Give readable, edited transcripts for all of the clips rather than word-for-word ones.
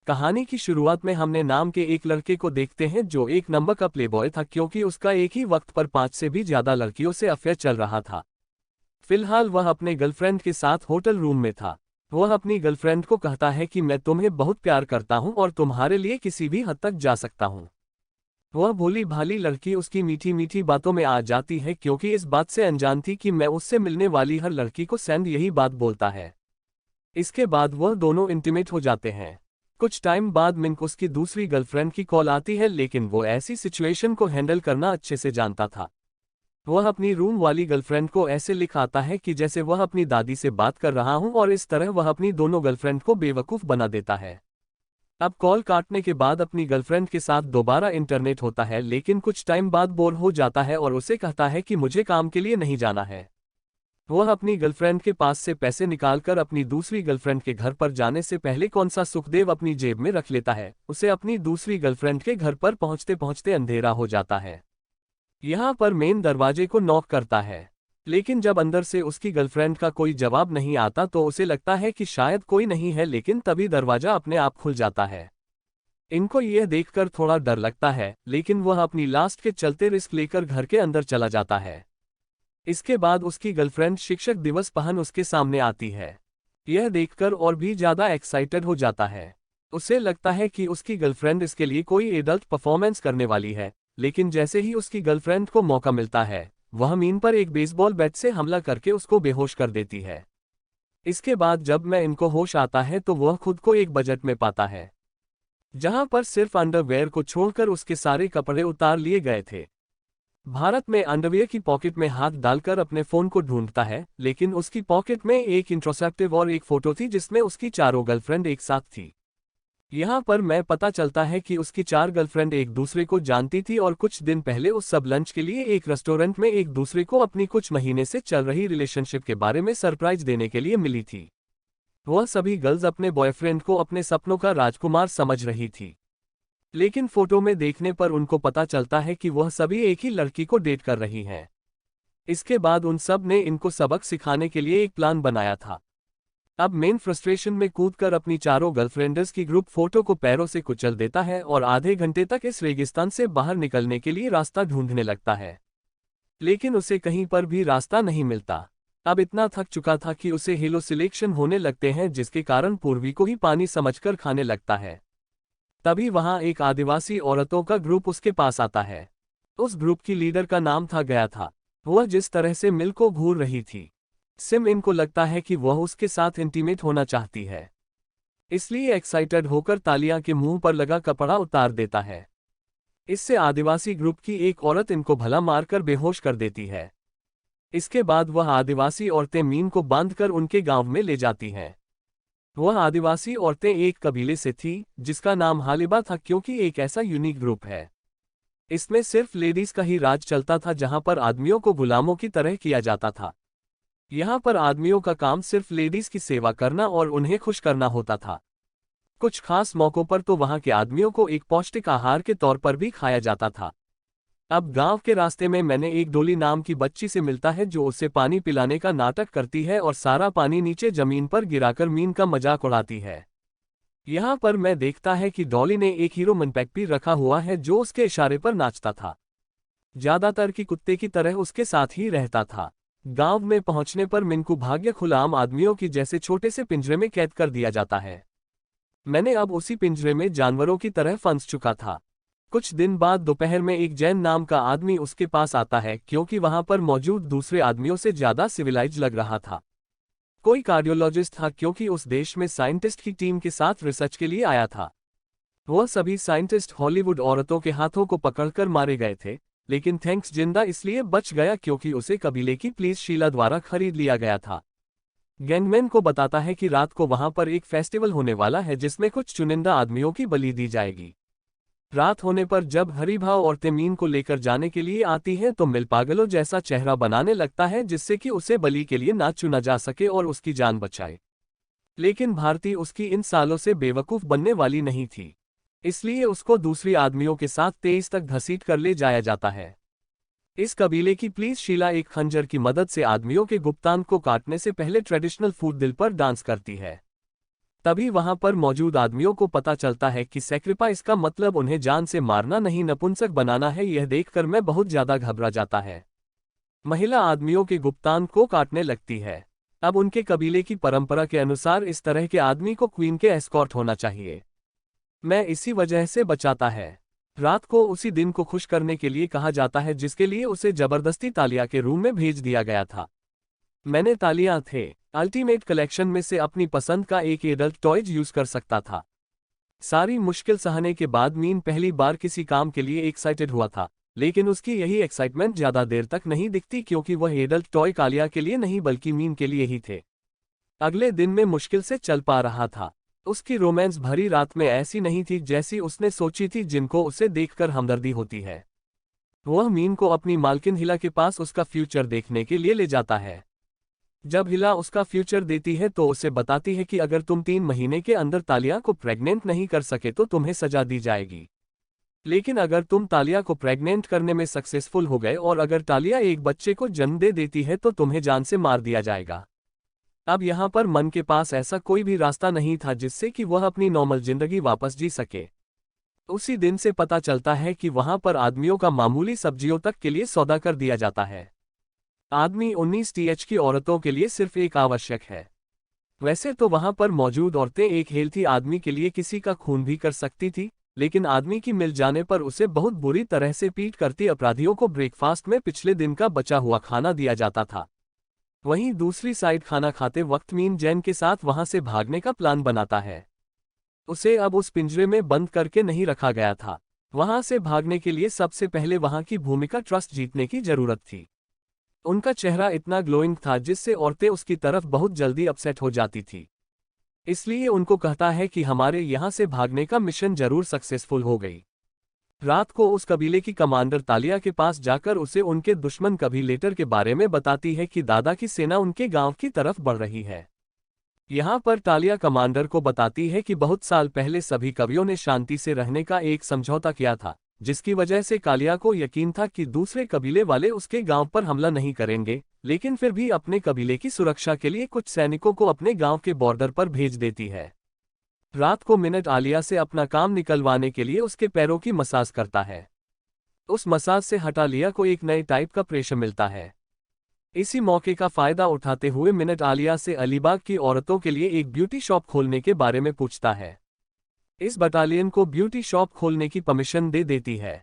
कहानी की शुरुआत में हमने नाम के एक लड़के को देखते हैं जो एक नंबर का प्लेबॉय था क्योंकि उसका एक ही वक्त पर 5 से भी ज्यादा लड़कियों से अफेयर चल रहा था। फिलहाल वह अपने गर्लफ्रेंड के साथ होटल रूम में था। वह अपनी गर्लफ्रेंड को कहता है कि मैं तुम्हें बहुत प्यार करता हूं और तुम्हारे लिए किसी भी हद तक जा सकता हूं। वह भोली भाली लड़की उसकी मीठी मीठी बातों में आ जाती है क्योंकि इस बात से अनजान थी कि मैं उससे मिलने वाली हर लड़की को सैंड यही बात बोलता है। इसके बाद वह दोनों इंटीमेट हो जाते हैं। कुछ टाइम बाद मिंक उसकी दूसरी गर्लफ्रेंड की कॉल आती है लेकिन वो ऐसी सिचुएशन को हैंडल करना अच्छे से जानता था। वह अपनी रूम वाली गर्लफ्रेंड को ऐसे लिखाता है कि जैसे वह अपनी दादी से बात कर रहा हूं और इस तरह वह अपनी दोनों गर्लफ्रेंड को बेवकूफ़ बना देता है। अब कॉल काटने के बाद अपनी गर्लफ्रेंड के साथ दोबारा इंटरनेट होता है लेकिन कुछ टाइम बाद बोर हो जाता है और उसे कहता है कि मुझे काम के लिए नहीं जाना है। वह अपनी गर्लफ्रेंड के पास से पैसे निकालकर अपनी दूसरी गर्लफ्रेंड के घर पर जाने से पहले कौन सा सुखदेव अपनी जेब में रख लेता है। उसे अपनी दूसरी गर्लफ्रेंड के घर पर पहुंचते पहुंचते अंधेरा हो जाता है। यहाँ पर मेन दरवाजे को नॉक करता है लेकिन जब अंदर से उसकी गर्लफ्रेंड का कोई जवाब नहीं आता तो उसे लगता है कि शायद कोई नहीं है, लेकिन तभी दरवाजा अपने आप खुल जाता है। इनको यह देखकर थोड़ा डर लगता है लेकिन वह अपनी लास्ट के चलते रिस्क लेकर घर के अंदर चला जाता है। इसके बाद उसकी गर्लफ्रेंड शिक्षक दिवस पहन उसके सामने आती है। यह देखकर और भी ज्यादा एक्साइटेड हो जाता है। उसे लगता है कि उसकी गर्लफ्रेंड इसके लिए कोई एडल्ट परफॉर्मेंस करने वाली है, लेकिन जैसे ही उसकी गर्लफ्रेंड को मौका मिलता है वह मीन पर एक बेसबॉल बैट से हमला करके उसको बेहोश कर देती है। इसके बाद जब मैं इनको होश आता है तो वह खुद को एक बजट में पाता है जहां पर सिर्फ अंडरवेयर को छोड़कर उसके सारे कपड़े उतार लिए गए थे। भारत में अंडरवियर की पॉकेट में हाथ डालकर अपने फोन को ढूंढता है लेकिन उसकी पॉकेट में एक इंट्रोसेप्टिव और एक फोटो थी जिसमें उसकी चारों गर्लफ्रेंड एक साथ थी। यहाँ पर मैं पता चलता है कि उसकी 4 गर्लफ्रेंड एक दूसरे को जानती थी और कुछ दिन पहले उस सब लंच के लिए एक रेस्टोरेंट में एक दूसरे को अपनी कुछ महीने से चल रही रिलेशनशिप के बारे में सरप्राइज देने के लिए मिली थी। वह सभी गर्ल्स अपने बॉयफ्रेंड को अपने सपनों का राजकुमार समझ रही थी, लेकिन फोटो में देखने पर उनको पता चलता है कि वह सभी एक ही लड़की को डेट कर रही हैं। इसके बाद उन सब ने इनको सबक सिखाने के लिए एक प्लान बनाया था। अब मेन फ्रस्ट्रेशन में कूदकर अपनी चारों गर्लफ्रेंड्स की ग्रुप फोटो को पैरों से कुचल देता है और आधे घंटे तक इस रेगिस्तान से बाहर निकलने के लिए रास्ता ढूंढने लगता है, लेकिन उसे कहीं पर भी रास्ता नहीं मिलता। अब इतना थक चुका था कि उसे हेलोसिलेक्शन होने लगते हैं जिसके कारण पूर्वी को ही पानी समझकर खाने लगता है। तभी वहां एक आदिवासी औरतों का ग्रुप उसके पास आता है। उस ग्रुप की लीडर का नाम था गया था। वह जिस तरह से मिल को घूर रही थी, सिम इनको लगता है कि वह उसके साथ इंटीमेट होना चाहती है, इसलिए एक्साइटेड होकर तालियां के मुंह पर लगा कपड़ा उतार देता है। इससे आदिवासी ग्रुप की एक औरत इनको भला मारकर बेहोश कर देती है। इसके बाद वह आदिवासी औरतें मीन को बांधकर उनके गांव में ले जाती हैं। वह आदिवासी औरतें एक कबीले से थी जिसका नाम हालिबा था क्योंकि एक ऐसा यूनिक ग्रुप है। इसमें सिर्फ लेडीज का ही राज चलता था जहां पर आदमियों को गुलामों की तरह किया जाता था। यहाँ पर आदमियों का काम सिर्फ लेडीज की सेवा करना और उन्हें खुश करना होता था। कुछ खास मौकों पर तो वहाँ के आदमियों को एक पौष्टिक आहार के तौर पर भी खाया जाता था। अब गांव के रास्ते में मैंने एक डोली नाम की बच्ची से मिलता है जो उसे पानी पिलाने का नाटक करती है और सारा पानी नीचे जमीन पर गिराकर मीन का मजाक उड़ाती है। यहाँ पर मैं देखता है कि डॉली ने एक हीरो मनपैक भी रखा हुआ है जो उसके इशारे पर नाचता था। ज्यादातर की कुत्ते की तरह उसके साथ ही रहता था। गांव में पहुंचने पर मिनको भाग्य खुलाम आदमियों की जैसे छोटे से पिंजरे में कैद कर दिया जाता है। मैंने अब उसी पिंजरे में जानवरों की तरह फंस चुका था। कुछ दिन बाद दोपहर में एक जैन नाम का आदमी उसके पास आता है क्योंकि वहां पर मौजूद दूसरे आदमियों से ज्यादा सिविलाइज लग रहा था। कोई कार्डियोलॉजिस्ट था क्योंकि उस देश में साइंटिस्ट की टीम के साथ रिसर्च के लिए आया था। वह सभी साइंटिस्ट हॉलीवुड औरतों के हाथों को पकड़कर मारे गए थे, लेकिन थैंक्स जिंदा इसलिए बच गया क्योंकि उसे कबीले की पुलिस शीला द्वारा खरीद लिया गया था। गैंगमैन को बताता है कि रात को वहां पर एक फेस्टिवल होने वाला है जिसमें कुछ चुनिंदा आदमियों की बलि दी जाएगी। रात होने पर जब हरिभाव औरतें मीन को लेकर जाने के लिए आती हैं तो मिल पागलों जैसा चेहरा बनाने लगता है जिससे कि उसे बलि के लिए ना चुना जा सके और उसकी जान बचाए। लेकिन भारती उसकी इन सालों से बेवकूफ बनने वाली नहीं थी, इसलिए उसको दूसरी आदमियों के साथ तेज तक घसीट कर ले जाया जाता है। इस कबीले की पुलिस शीला एक खंजर की मदद से आदमियों के गुप्तांग को काटने से पहले ट्रेडिशनल फूड दिल पर डांस करती है। तभी वहां पर मौजूद आदमियों को पता चलता है कि सैक्रिफाइस का मतलब उन्हें जान से मारना नहीं नपुंसक बनाना है। यह देखकर मैं बहुत ज्यादा घबरा जाता है। महिला आदमियों के गुप्तांग को काटने लगती है। अब उनके कबीले की परंपरा के अनुसार इस तरह के आदमी को क्वीन के एस्कॉर्ट होना चाहिए। मैं इसी वजह से बचाता है। रात को उसी दिन को खुश करने के लिए कहा जाता है जिसके लिए उसे जबरदस्ती तालिया के रूम में भेज दिया गया था। मैंने तालिया थे अल्टीमेट कलेक्शन में से अपनी पसंद का एक एडल्ट टॉयज यूज कर सकता था। सारी मुश्किल सहने के बाद मीन पहली बार किसी काम के लिए एक्साइटेड हुआ था, लेकिन उसकी यही एक्साइटमेंट ज्यादा देर तक नहीं दिखती क्योंकि वह एडल्ट टॉय कालिया के लिए नहीं बल्कि मीन के लिए ही थे। अगले दिन में मुश्किल से चल पा रहा था। उसकी रोमांस भरी रात में ऐसी नहीं थी जैसी उसने सोची थी, जिनको उसे देखकर हमदर्दी होती है। वह मीन को अपनी मालकिन हिला के पास उसका फ्यूचर देखने के लिए ले जाता है। जब हिला उसका फ्यूचर देती है तो उसे बताती है कि अगर तुम 3 महीने के अंदर तालिया को प्रेग्नेंट नहीं कर सके तो तुम्हें सजा दी जाएगी। लेकिन अगर तुम तालिया को प्रेग्नेंट करने में सक्सेसफुल हो गए और अगर तालिया एक बच्चे को जन्म दे देती है तो तुम्हें जान से मार दिया जाएगा। अब यहाँ पर मन के पास ऐसा कोई भी रास्ता नहीं था जिससे कि वह अपनी नॉर्मल जिंदगी वापस जी सके। उसी दिन से पता चलता है कि वहां पर आदमियों का मामूली सब्जियों तक के लिए सौदा कर दिया जाता है। आदमी 19 टीएच की औरतों के लिए सिर्फ एक आवश्यक है। वैसे तो वहां पर मौजूद औरतें एक हेल्थी आदमी के लिए किसी का खून भी कर सकती थी, लेकिन आदमी की मिल जाने पर उसे बहुत बुरी तरह से पीट करती अपराधियों को ब्रेकफास्ट में पिछले दिन का बचा हुआ खाना दिया जाता था। वहीं दूसरी साइड खाना खाते वक्त मीन जैन के साथ वहां से भागने का प्लान बनाता है। उसे अब उस पिंजरे में बंद करके नहीं रखा गया था। वहां से भागने के लिए सबसे पहले वहां की भूमिका ट्रस्ट जीतने की जरूरत थी। उनका चेहरा इतना ग्लोइंग था जिससे औरतें उसकी तरफ बहुत जल्दी अपसेट हो जाती थी। इसलिए उनको कहता है कि हमारे यहां से भागने का मिशन जरूर सक्सेसफुल हो गई। रात को उस कबीले की कमांडर तालिया के पास जाकर उसे उनके दुश्मन कबीलेटर के बारे में बताती है कि दादा की सेना उनके गांव की तरफ बढ़ रही है। यहाँ पर तालिया कमांडर को बताती है कि बहुत साल पहले सभी कवियों ने शांति से रहने का एक समझौता किया था, जिसकी वजह से कालिया को यकीन था कि दूसरे कबीले वाले उसके गांव पर हमला नहीं करेंगे, लेकिन फिर भी अपने कबीले की सुरक्षा के लिए कुछ सैनिकों को अपने गांव के बॉर्डर पर भेज देती है। रात को मिनट आलिया से अपना काम निकलवाने के लिए उसके पैरों की मसाज करता है। उस मसाज से हटालिया को एक नए टाइप का प्रेशर मिलता है। इसी मौके का फायदा उठाते हुए मिनट आलिया से अलीबाग की औरतों के लिए एक ब्यूटी शॉप खोलने के बारे में पूछता है। इस बटालियन को ब्यूटी शॉप खोलने की परमिशन दे देती है।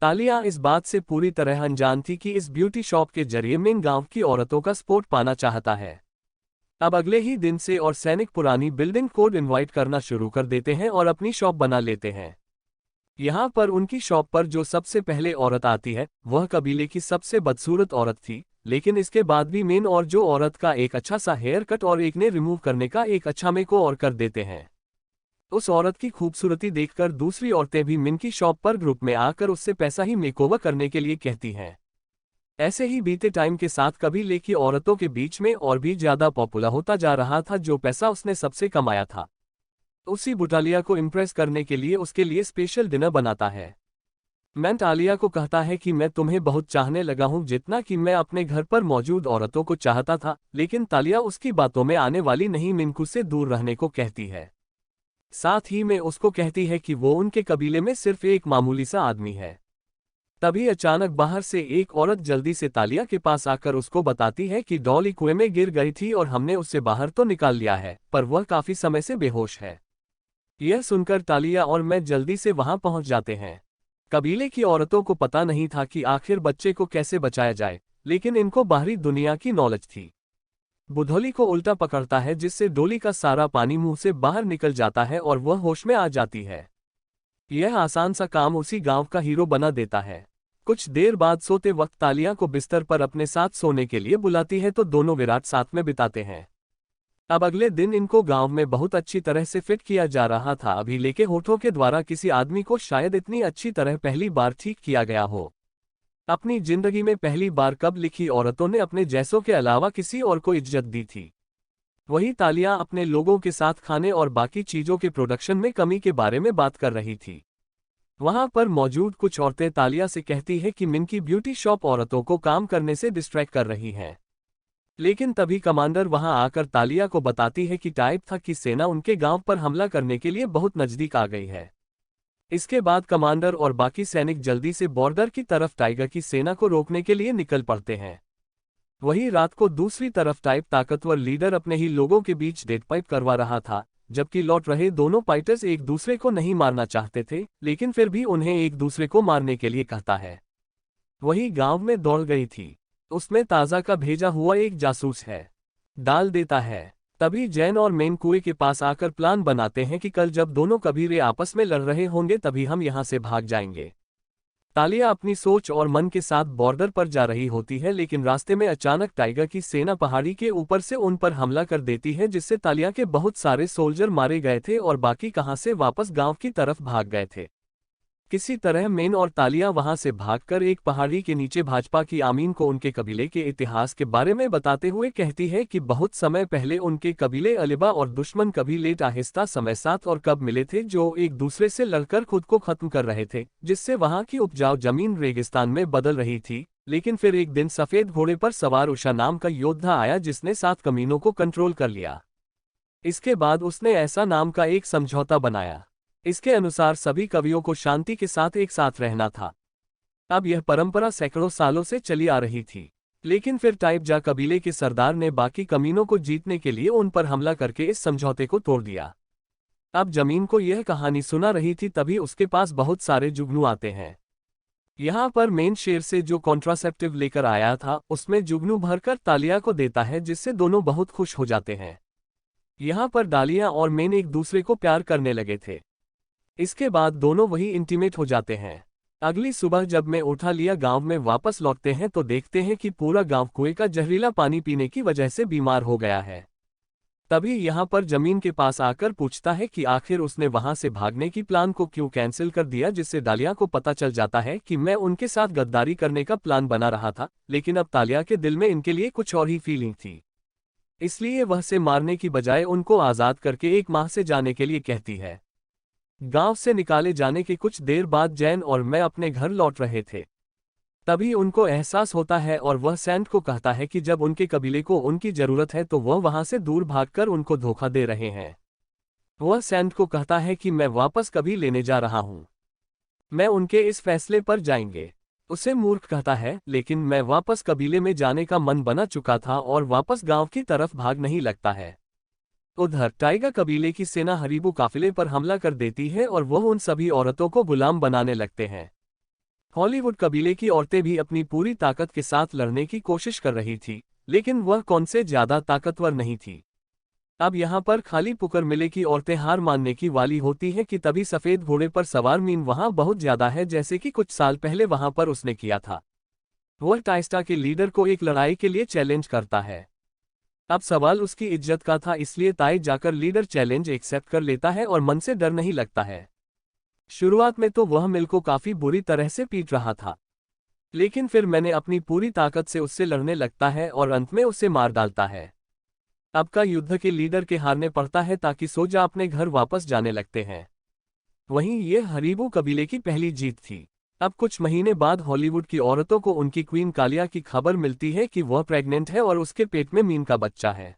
तालिया इस बात से पूरी तरह अनजान थी कि इस ब्यूटी शॉप के जरिए मिंग गांव की औरतों का सपोर्ट पाना चाहता है। अब अगले ही दिन से और सैनिक पुरानी बिल्डिंग कोड इनवाइट करना शुरू कर देते हैं और अपनी शॉप बना लेते हैं। यहाँ पर उनकी शॉप पर जो सबसे पहले औरत आती है वह कबीले की सबसे बदसूरत औरत थी, लेकिन इसके बाद भी मेन और जो औरत का एक अच्छा सा हेयर कट और एक ने रिमूव करने का एक अच्छा मेको और कर देते हैं। उस औरत की खूबसूरती देखकर दूसरी औरतें भी मिन की शॉप पर ग्रुप में आकर उससे पैसा ही मेकओवर करने के लिए कहती हैं। ऐसे ही बीते टाइम के साथ कबीले की औरतों के बीच में और भी ज्यादा पॉपुलर होता जा रहा था जो पैसा उसने सबसे कमाया था। उसी बुटालिया को इम्प्रेस करने के लिए उसके लिए स्पेशल डिनर बनाता है। मैंट आलिया को कहता है कि मैं तुम्हें बहुत चाहने लगा हूं जितना कि मैं अपने घर पर मौजूद औरतों को चाहता था, लेकिन तालिया उसकी बातों में आने वाली नहीं, मिनकू से दूर रहने को कहती है। साथ ही में उसको कहती है कि वो उनके कबीले में सिर्फ एक मामूली सा आदमी है। तभी अचानक बाहर से एक औरत जल्दी से तालिया के पास आकर उसको बताती है कि डॉली कुएं में गिर गई थी और हमने उससे बाहर तो निकाल लिया है, पर वह काफी समय से बेहोश है। यह सुनकर तालिया और मैं जल्दी से वहां पहुंच जाते हैं। कबीले की औरतों को पता नहीं था कि आखिर बच्चे को कैसे बचाया जाए, लेकिन इनको बाहरी दुनिया की नॉलेज थी। बुधौली को उल्टा पकड़ता है जिससे डोली का सारा पानी मुंह से बाहर निकल जाता है और वह होश में आ जाती है। यह आसान सा काम उसी गांव का हीरो बना देता है। कुछ देर बाद सोते वक्त तालिया को बिस्तर पर अपने साथ सोने के लिए बुलाती है तो दोनों विराट साथ में बिताते हैं। अब अगले दिन इनको गांव में बहुत अच्छी तरह से फिट किया जा रहा था। अभी लेके होठों के द्वारा किसी आदमी को शायद इतनी अच्छी तरह पहली बार ठीक किया गया हो। अपनी जिंदगी में पहली बार कब लिखी औरतों ने अपने जैसों के अलावा किसी और को इज्जत दी थी। वही तालिया अपने लोगों के साथ खाने और बाकी चीजों के प्रोडक्शन में कमी के बारे में बात कर रही थी। वहां पर मौजूद कुछ औरतें तालिया से कहती है कि मिन की ब्यूटी शॉप औरतों को काम करने से डिस्ट्रैक्ट कर रही हैं। लेकिन तभी कमांडर वहां आकर तालिया को बताती है कि टाइप था कि सेना उनके गांव पर हमला करने के लिए बहुत नजदीक आ गई है। इसके बाद कमांडर और बाकी सैनिक जल्दी से बॉर्डर की तरफ टाइगर की सेना को रोकने के लिए निकल पड़ते हैं। वहीं रात को दूसरी तरफ टाइप ताकतवर लीडर अपने ही लोगों के बीच डेट पाइप करवा रहा था, जबकि लौट रहे दोनों फाइटर्स एक दूसरे को नहीं मारना चाहते थे, लेकिन फिर भी उन्हें एक दूसरे को मारने के लिए कहता है। वही गांव में दौड़ गई थी। उसमें ताजा का भेजा हुआ एक जासूस है, डाल देता है। तभी जैन और मेन कुएं के पास आकर प्लान बनाते हैं कि कल जब दोनों कबीरे आपस में लड़ रहे होंगे तभी हम यहां से भाग जाएंगे। तालिया अपनी सोच और मन के साथ बॉर्डर पर जा रही होती है, लेकिन रास्ते में अचानक टाइगर की सेना पहाड़ी के ऊपर से उन पर हमला कर देती है, जिससे तालिया के बहुत सारे सोल्जर मारे गए थे और बाकी कहां से वापस गांव की तरफ भाग गए थे। किसी तरह मेन और तालिया वहां से भागकर एक पहाड़ी के नीचे भाजपा की आमीन को उनके कबीले के इतिहास के बारे में बताते हुए कहती है कि बहुत समय पहले उनके कबीले अलिबा और दुश्मन कबीले आहिस्ता समय साथ और कब मिले थे, जो एक दूसरे से लड़कर खुद को खत्म कर रहे थे, जिससे वहां की उपजाऊ जमीन रेगिस्तान में बदल रही थी। लेकिन फिर एक दिन सफेद घोड़े पर सवार उषा नाम का योद्धा आया, जिसने 7 कमीनों को कंट्रोल कर लिया। इसके बाद उसने ऐसा नाम का एक समझौता बनाया। इसके अनुसार सभी कवियों को शांति के साथ एक साथ रहना था। अब यह परंपरा सैकड़ों सालों से चली आ रही थी, लेकिन फिर टाइप जा कबीले के सरदार ने बाकी कमीनों को जीतने के लिए उन पर हमला करके इस समझौते को तोड़ दिया। अब जमीन को यह कहानी सुना रही थी, तभी उसके पास बहुत सारे जुगनू आते हैं। यहाँ पर मेन शेर से जो कॉन्ट्रासेप्टिव लेकर आया था उसमें जुगनू भरकर तालिया को देता है, जिससे दोनों बहुत खुश हो जाते हैं। यहाँ पर डालिया और मेन एक दूसरे को प्यार करने लगे थे। इसके बाद दोनों वही इंटीमेट हो जाते हैं। अगली सुबह जब मैं उठा लिया गांव में वापस लौटते हैं तो देखते हैं कि पूरा गांव कुएं का जहरीला पानी पीने की वजह से बीमार हो गया है। तभी यहां पर जमीन के पास आकर पूछता है कि आखिर उसने वहां से भागने की प्लान को क्यों कैंसिल कर दिया, जिससे डालिया को पता चल जाता है कि मैं उनके साथ गद्दारी करने का प्लान बना रहा था, लेकिन अब तालिया के दिल में इनके लिए कुछ और ही फीलिंग थी। इसलिए वह से मारने की बजाय उनको आज़ाद करके 1 माह से जाने के लिए कहती है। गांव से निकाले जाने के कुछ देर बाद जैन और मैं अपने घर लौट रहे थे। तभी उनको एहसास होता है और वह सैंड को कहता है कि जब उनके कबीले को उनकी जरूरत है तो वह वहां से दूर भागकर उनको धोखा दे रहे हैं। वह सैंड को कहता है कि मैं वापस कभी लेने जा रहा हूं, मैं उनके इस फैसले पर जाएंगे। उसे मूर्ख कहता है, लेकिन मैं वापस कबीले में जाने का मन बना चुका था और वापस गांव की तरफ भाग नहीं लगता है। उधर टाइगर कबीले की सेना हरीबू काफिले पर हमला कर देती है और वह उन सभी औरतों को गुलाम बनाने लगते हैं। हॉलीवुड कबीले की औरतें भी अपनी पूरी ताकत के साथ लड़ने की कोशिश कर रही थी, लेकिन वह कौन से ज्यादा ताकतवर नहीं थी। अब यहाँ पर खाली पुकर मिले की औरतें हार मानने की वाली होती हैं कि तभी सफेद घोड़े पर सवार मीन वहां बहुत ज्यादा है, जैसे कि कुछ साल पहले वहां पर उसने किया था। वह टाइस्टा के लीडर को एक लड़ाई के लिए चैलेंज करता है। अब सवाल उसकी इज्जत का था, इसलिए ताई जाकर लीडर चैलेंज एक्सेप्ट कर लेता है और मन से डर नहीं लगता है। शुरुआत में तो वह मिल को काफी बुरी तरह से पीट रहा था, लेकिन फिर मैंने अपनी पूरी ताकत से उससे लड़ने लगता है और अंत में उसे मार डालता है। अब का युद्ध के लीडर के हारने पड़ता है ताकि सोजा अपने घर वापस जाने लगते हैं। वहीं ये हरीबू कबीले की पहली जीत थी। अब कुछ महीने बाद हॉलीवुड की औरतों को उनकी क्वीन कालिया की खबर मिलती है कि वह प्रेग्नेंट है और उसके पेट में मीन का बच्चा है।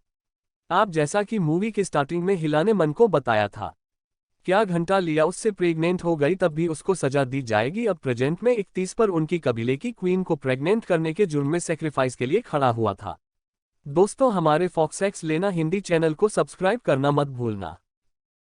आप जैसा कि मूवी के स्टार्टिंग में हिलाने मन को बताया था, क्या घंटा लिया उससे प्रेग्नेंट हो गई, तब भी उसको सजा दी जाएगी। अब प्रेजेंट में 31 पर उनकी कबीले की क्वीन को प्रेग्नेंट करने के जुर्म में सेक्रीफाइस के लिए खड़ा हुआ था। दोस्तों, हमारे फॉक्स एक्स लेना हिंदी चैनल को सब्सक्राइब करना मत भूलना।